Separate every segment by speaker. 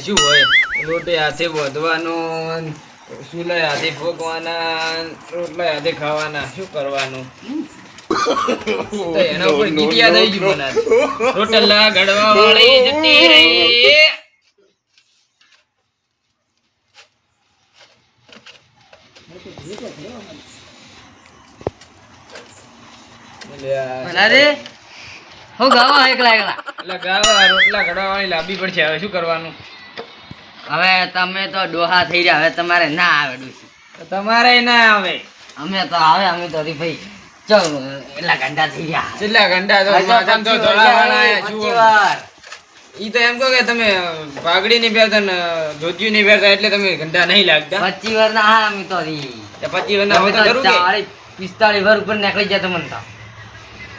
Speaker 1: શું હોય લોટે હાથે બોધવાનો સુલાય હાથે ફોકવાના રોટલા હાથે ખાવાના શું કરવાનું તો એના ઉપર ગીત યાદ આવી ગયું મને રોટલા ઘડવા વાળી જતી રહી
Speaker 2: હું ગાવા એકલા એકલા
Speaker 1: એટલે ગાવા રોટલા ઘડવા વાળી લાંબી પડશે હવે શું કરવાનું
Speaker 2: હવે તમે તો ડોહા થઈ રહ્યા હવે તમારે ના આવે ડોસી
Speaker 1: તમારે ના આવે
Speaker 2: અમે તો આવે અમે તો ભાઈ ચલ એટલા ઘંટા થઈ ગયા
Speaker 1: કેટલા ઘંટા તો માથામાં તો ધોળાવાળા આયા જુઓ. ઈ તો એમ કહો કે તમે પાઘડી નહીં પહેરતા ને ધોતિયું નહીં પહેરતા એટલે તમે ઘંટા નહીં લાગતા
Speaker 2: 25 વર્ષ ના હા અમે તો
Speaker 1: 25 વર્ષના હોય તો ખરું કે?
Speaker 2: 45 વર્ષ ઉપર નીકળી જાય તમને તો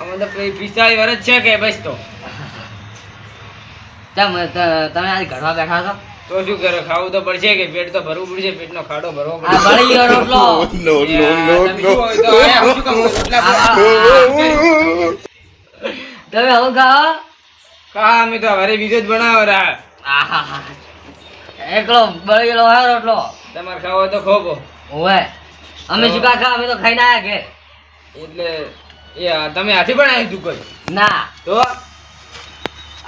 Speaker 1: અમે તો 45 વર્ષ છે કે બસ તો
Speaker 2: તમે આજ ઘડવા બેઠા છો
Speaker 1: તો શું કરે ખાવું તો પડશે કે પેટ તો ભરવું પડશે પેટનો ખાડો ભરવો
Speaker 2: આ
Speaker 1: પડશે
Speaker 2: બળી ગયો રોટલો
Speaker 1: તમે શું હોય તો આયા હું શું કામ રોટલા
Speaker 2: તમે હું ખાઓ
Speaker 1: કા અમે તો હવે બીજો જ બનાવો રા
Speaker 2: આહા એકલો બળી ગયેલો હોય રોટલો
Speaker 1: તમારે ખાવો હોય તો ખોબો
Speaker 2: ઓય અમે શું કા અમે તો ખાઈને આયા ઘેર
Speaker 1: એટલે એ તમે હાથી બનાવી તું કોઈ
Speaker 2: ના
Speaker 1: તો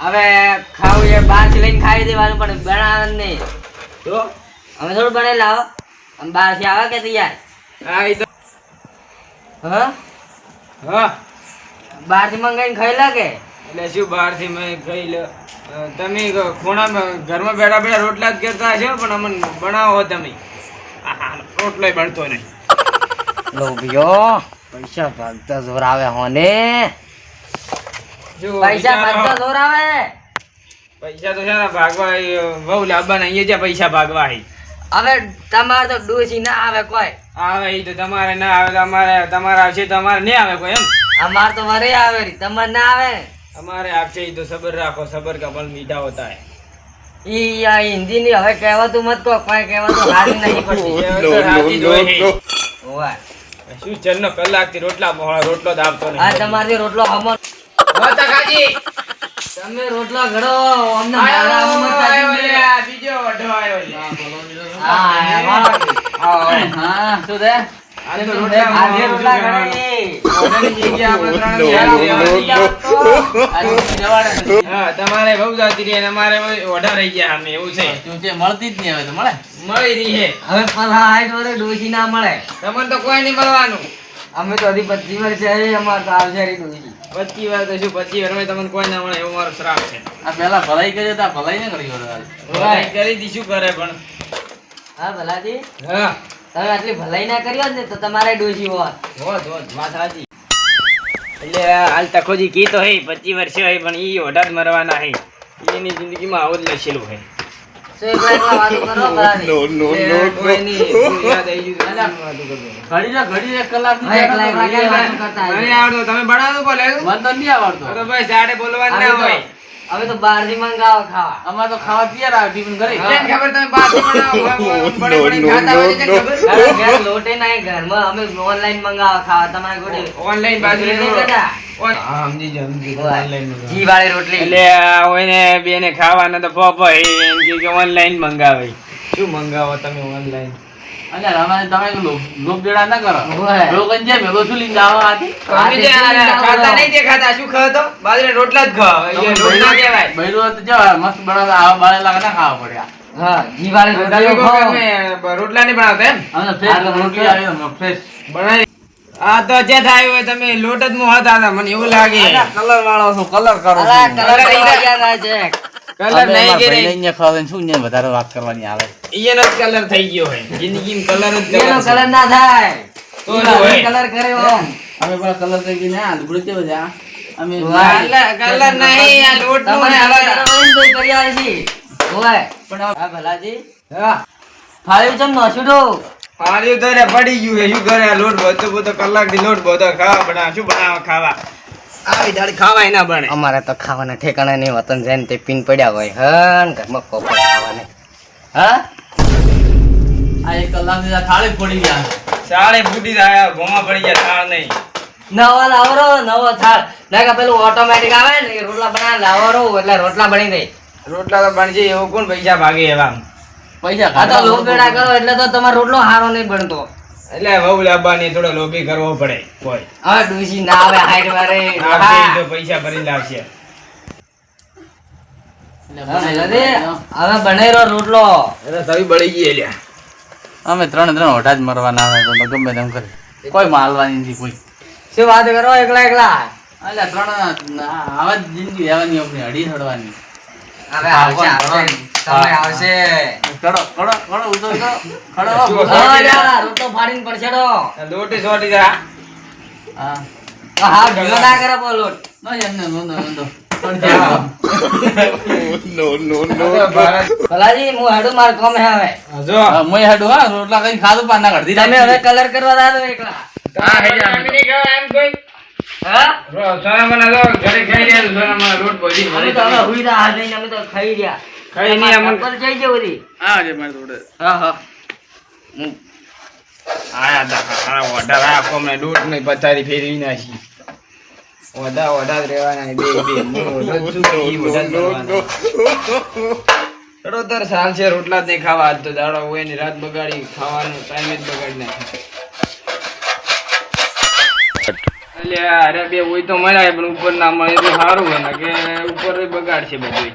Speaker 2: હવે ખાવું એ બહારથી લઈને ખાઈ દેવાનું પણ બનાવવાનું નહીં
Speaker 1: તો
Speaker 2: અમે થોડું બનાવી લાવો અને બહારથી આવે કે તૈયાર
Speaker 1: હા ઈ તો
Speaker 2: હા
Speaker 1: હા
Speaker 2: બહારથી મંગાવીને ખાઈ લાગે
Speaker 1: એટલે શું બહારથી મેં ખાઈ લો તમે ખૂણામાં ઘરમાં બેઠા બેઠા રોટલા જ કરતા હશો પણ અમને બનાવો તમે આહા, રોટલોય બનતો નહીં
Speaker 2: લોભિયો પૈસા ભાગતા જોર આવે હોને
Speaker 1: જો
Speaker 2: પૈસા
Speaker 1: વિચારો.
Speaker 2: ભાગતા જોર આવે
Speaker 1: પૈસા તો છે ને ભાગવા બહુ લાવવાના અહીંયા જ્યાં પૈસા ભાગવા હી
Speaker 2: હવે તમારે તો ડોસી ના આવે કોઈ
Speaker 1: આવે ઈ તો તમારે ના આવે તો તમારે આવશે તો અમારે નહીં આવે કોઈ એમ
Speaker 2: અમાર તો વરે આવે રી તમારે ના આવે
Speaker 1: અમારે આપશે ઈ તો સબર રાખો સબર કા ફલ મીઠા હોતા હે
Speaker 2: ઈ આ હિન્દી ની હવે કહેવાતું મત કહો કોઈ કહેવાતું હારી નહીં પડતી
Speaker 1: એ તો રાજી જ હોય હે.
Speaker 2: ઓવા
Speaker 1: શું ચરનો કલાકથી રોટલા મોળા રોટલો જ આપતો
Speaker 2: આ
Speaker 1: નહીં
Speaker 2: તમારી રોટલો હમો
Speaker 1: હોતા કાજી
Speaker 2: તમે રોટલો ઘડો અમને
Speaker 1: આયો,
Speaker 2: મારા મત
Speaker 1: આયો
Speaker 2: કાઢી
Speaker 1: લે,
Speaker 2: દે.
Speaker 1: આ બીજો વઢો આયો લે.
Speaker 2: હા
Speaker 1: આવો.
Speaker 2: હા શું છે
Speaker 1: આ તો રોટલા
Speaker 2: આજે રોટલા
Speaker 1: મોળા
Speaker 2: ઘડાઈ
Speaker 1: ઓર્ડરની જગ્યાએ આપણે ત્રણ
Speaker 2: no.
Speaker 1: હા તમારે બહુ જાતી રહી અને અમારે ઓઢા રહી ગયા અમે એવું છે
Speaker 2: મળતી જ નહીં હવે તો મળે
Speaker 1: મળી રહી છે
Speaker 2: હવે પલા હાઈટ વરે ડોસી ના મળે
Speaker 1: તમને તો કોઈ નહીં મળવાનું
Speaker 2: અમે તો હજી 25 વર્ષ છે અમાર તો આવશે રી ડોસી
Speaker 1: 25 વાર તો શું 25 વારમાં તમને કોઈ ના મળે એવો મારો શ્રાપ છે
Speaker 3: આ પેલા ભલાઈ કરી તા ભલાઈ ને કરી વળે
Speaker 1: ભલાઈ કરી દી શું કરે પણ
Speaker 2: હા ભલાજી
Speaker 1: હા
Speaker 2: તમે આટલી ભલાઈ ના કરી હોત ને તો તમારે ડોસી હોત
Speaker 1: હોત વાત સાચી એટલે હાલ તકોજી કી તો હે 25 વર્ષે હે પણ ઈ ઓઢા જ મરવાના હે એની જિંદગીમાં આવું જ લખેલું હે
Speaker 2: તો એક વાર વાતો કરો ભલાજી
Speaker 1: કોઈ નહીં યાદ આવી ગયું તો વાતો કરજો.
Speaker 3: ઘડી એક કલાક
Speaker 2: હા, એકલા એકલા ક્યાં વાતો કરતા
Speaker 1: નહીં
Speaker 2: હશો?
Speaker 1: આવડતું તમે બનાવો બોલે
Speaker 3: મન તો નહીં આવડતો
Speaker 1: તો ભાઈ જાડે બોલવાનું ના હોય
Speaker 2: હવે તો બહારથી મંગાવો ખાવા
Speaker 3: અમારે તો ખાવા તૈયાર આવે ટિફિન કરી
Speaker 1: કેમ ખબર તમે બહારથી બનાવો બડે બડે ખાતા હોય છે કેમ ખબર
Speaker 2: હવે ઘેર લોટે નહીં ઘરમાં અમે ઓનલાઈન મંગાવો ખાવા તમારે ગોડે
Speaker 1: ઓનલાઈન બાજરી
Speaker 2: નહીં બેટા.
Speaker 1: હા સમજી જાવ ઓનલાઈન
Speaker 2: ઘી વાળી રોટલી
Speaker 1: એટલે આ હોયને બેને ખાવાના તો પોપ હોય એમ કે ઓનલાઈન મંગાવે શું મંગાવો તમે ઓનલાઈન
Speaker 3: અને અમારે તમે લોક જેડા ના કરો
Speaker 2: ઓય.
Speaker 3: લોકોને જે ભેગો છું લઈને જાઓ આથી
Speaker 1: અમે જે ખાતા નહીં દેખાતા શું ખાતો બાજરી રોટલા જ ખાવ એ રોટલા કહેવાય
Speaker 3: બૈરું તો જો મસ્ત બનાવતા આવા બાળેલા ના ખાવા પડ્યા
Speaker 2: હા ઘી વાળી
Speaker 1: તમે
Speaker 2: રોટલી
Speaker 1: કહો કે
Speaker 2: ખાઓ.
Speaker 1: અમે રોટલા નહીં બનાવતા એમ
Speaker 3: અમે ફ્રેશ રોટલી આવી ફ્રેશ
Speaker 1: બનાવી આ તો જે થાય હોય તમે લોટ જ મોહતા હતા મને એવું લાગે
Speaker 3: કલર વાળો છું કલર કરો
Speaker 2: અલા, કલર કરવા ગયા છે.
Speaker 1: કલર નહીં કે
Speaker 3: અહીંયા ખાવા શું ને વધારે વાત કરવાની આવે
Speaker 1: એનો જ કલર થઈ ગયો હોય જિંદગીમાં કલર જ
Speaker 2: એનો
Speaker 1: કલર
Speaker 2: કલર ના થાય
Speaker 1: તો જ હોય.
Speaker 2: કલર કર્યો
Speaker 3: અમે પણ કલર થઈ ગઈ ને આ લુગડું કેવું છે આ? અમે
Speaker 1: કલર નહીં આ લોટ નું
Speaker 2: તમારે
Speaker 1: કલર.
Speaker 2: આવા કરવાની તો કરી આવે છે. ઓય, પણ આ ભલાજી
Speaker 1: હા
Speaker 2: ફાળ્યું ચમ નોસુડો
Speaker 1: પાણી ઉતારે પડી ગયું છે શું કરે આ લોટ બધો કલાક થી લોટ બધો ખાવા બનાવ શું બનાવવા ખાવા આવી દાડી ખાવાય ના બને
Speaker 2: અમારે તો ખાવાના ઠેકાણા નહીં વતન જઈને તે પીન પડ્યા હોય હન ઘરમાં કોપર ખાવાને હા
Speaker 3: આ એક કલાક થી થાળી પડી ગયા
Speaker 1: સાડે ફૂટી જાય ભોમાં પડી ગયા થાળ નહીં
Speaker 2: નવો લાવરો નવો થાળ ના કે પેલું ઓટોમેટિક આવે ને એ રોટલા બનાવે લાવરો એટલે રોટલા બની દે
Speaker 1: રોટલા તો બનશે એવું કોણ પૈસા ભાગે એવા
Speaker 3: પૈસા
Speaker 2: આ તો
Speaker 3: ખાતા
Speaker 2: લોપેડા કરો એટલે તો તમારો રોટલો હારો નહીં બનતો.
Speaker 1: એટલે વહુ લાવવાની થોડો લોભી કરવો પડે કોઈ
Speaker 2: હવે ડૂસી ના આવે હાઈટ વારે.
Speaker 1: આવશે તો પૈસા ભરી લાવશે
Speaker 2: હવે બનેરો રોટલો.
Speaker 1: એટલે તવી બળી ગઈ લ્યા
Speaker 3: અમે ત્રણ હોટા જ મરવાના આવે તો ગમે તેમ કરે કોઈ માલવાની નથી કોઈ.
Speaker 2: શું વાત કરો એકલા એકલા?
Speaker 3: એટલે ત્રણ આવા જ જિંદગી રહેવાની આપણી હડી હડવાની.
Speaker 2: હવે આવશે આવશે સમય આવશે.
Speaker 3: ખડો ખડો ખડો ઉતર ખડો
Speaker 1: શું
Speaker 3: ખડો.
Speaker 2: હા યાર, રોટલો ફાડીને પડછેડો.
Speaker 1: લોટી સોટી જા
Speaker 3: હા
Speaker 2: હા ઢીલો ના કરે બોલો.
Speaker 3: નહીં એમને નોંધો
Speaker 2: ભલાજી હું હેડું માર કોમ હે હવે.
Speaker 1: જો
Speaker 3: મોય હાડું હા રોટલા કઈ ખાધું પાના કરતી
Speaker 2: તમે હવે કલર કરવા દાદો એકલા.
Speaker 1: હા હે જા એમ કોઈ
Speaker 2: હા
Speaker 1: સોનામાના જો ઘરે ખાઈ રહ્યા તો સોનામાના રોટ બધી
Speaker 2: અમે
Speaker 1: ભરી
Speaker 2: તો હવે હુઈ રહ્યા હાથ દઈને અમે તો ખાઈ રહ્યા.
Speaker 1: ખાઈ નહીં અમને
Speaker 2: પર જઈ જવું બધી.
Speaker 3: હા જે મારે થોડે
Speaker 2: હા હા
Speaker 1: આયા તા હારા ઓઢા આ કોમને દૂધ ને પથારી ફેરવી નાખી ઓઢા જ રહેવાના બે ઓઢા શું ઈ ઓઢા જ કરવાના. ચડોતર સાલ છે રોટલા જ નહીં ખાવા આજ તો દાડો હોય ને રાત બગાડી ખાવાનો ટાઈમ જ બગાડી નાખી એટલે અરે બે હોય તો મળ્યા પણ ઉપર ના મળે તો સારું હોય ને કે ઉપર બગાડ છે બધું